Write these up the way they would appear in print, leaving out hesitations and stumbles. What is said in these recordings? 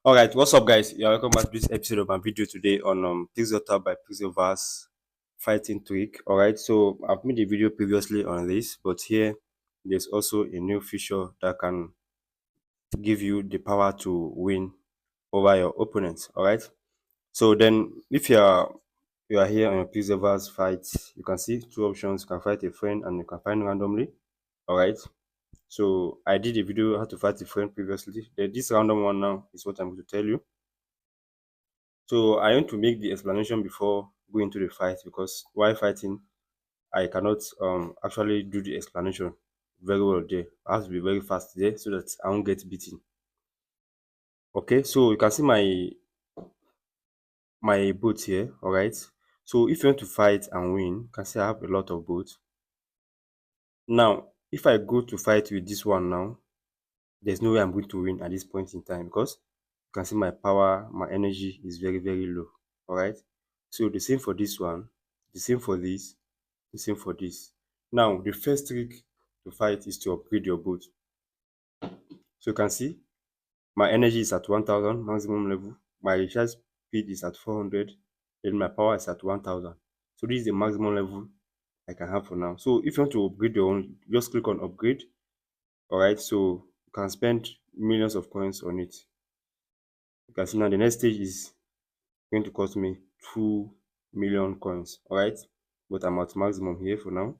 All right, what's up, guys? Yeah, welcome back to this episode of my video today on Pixel by Pixelverse fighting trick. All right, so I've made a video previously on this, but here there's also a new feature that can give you the power to win over your opponents. All right, so then if you are here on your Pixelverse fight, you can see two options: you can fight a friend and you can find randomly. All right. So I did a video how to fight a friend previously. This random one now is what I'm going to tell you. So I want to make the explanation before going to the fight, because while fighting, I cannot actually do the explanation very well there. I have to be very fast there so that I won't get beaten. Okay, so you can see my boats here. All right. So if you want to fight and win, you can see I have a lot of boats. Now, if I go to fight with this one now, there's no way I'm going to win at this point in time, because you can see my power, my energy is very, very low. All right. So the same for this one, the same for this, the same for this. Now, the first trick to fight is to upgrade your boat. So you can see my energy is at 1000 maximum level, my recharge speed is at 400, then my power is at 1000. So this is the maximum level I can have for now. So if you want to upgrade your own, just click on upgrade. All right, so you can spend millions of coins on it. You can see now the next stage is going to cost me 2 million coins. All right, but I'm at maximum here for now.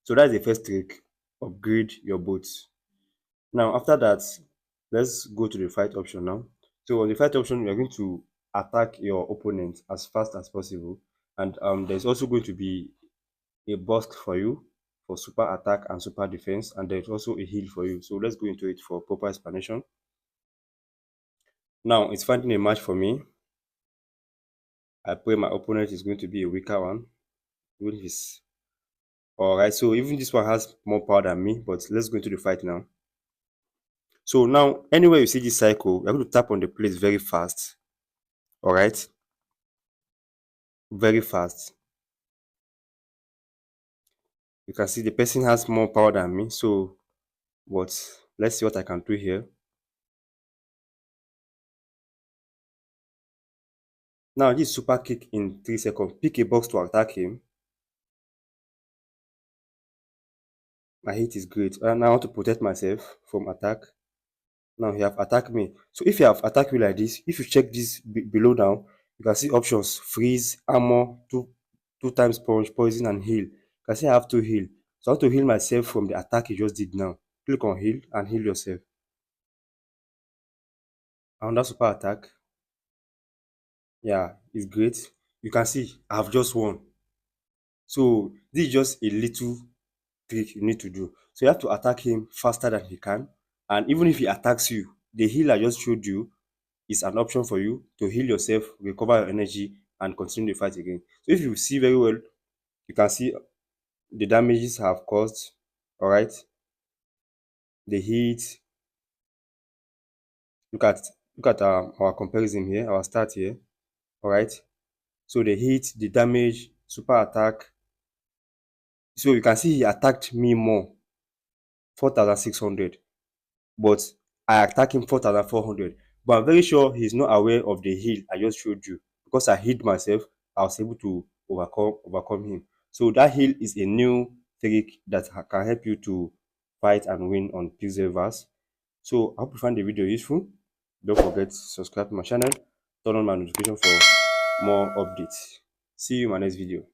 So that's the first trick: upgrade your boats. Now after that, let's go to the fight option now. So on the fight option, we are going to attack your opponent as fast as possible, and there's also going to be a burst for you for super attack and super defense, and there's also a heal for you. So let's go into it for proper explanation. Now it's finding a match for me. I pray my opponent is going to be a weaker one. Even his all right, so even this one has more power than me, but let's go into the fight now. So now, anywhere you see this cycle, you're going to tap on the place very fast. All right, very fast. You can see the person has more power than me. So, but let's see what I can do here. Now, this super kick in 3 seconds. Pick a box to attack him. My hit is great. And now I want to protect myself from attack. Now he have attacked me. So if you have attacked me like this, if you check this below down, you can see options: freeze, armor, two times punch, poison, and heal. You can see I have to heal. So I want to heal myself from the attack you just did now. Click on heal and heal yourself. Another super attack. Yeah, it's great. You can see I have just won. So this is just a little trick you need to do. So you have to attack him faster than he can. And even if he attacks you, the heal I just showed you is an option for you to heal yourself, recover your energy, and continue the fight again. So if you see very well, you can see the damages I have caused. All right, the heat. Look at our comparison here, our start here. All right, so the heat, the damage, super attack. So you can see he attacked me more, 4600, but I attacked him 4400. But I'm very sure he's not aware of the heal I just showed you. Because I healed myself, I was able to overcome him. So that heal is a new trick that can help you to fight and win on Pixelverse. So I hope you find the video useful. Don't forget to subscribe to my channel, turn on my notification for more updates. See you in my next video.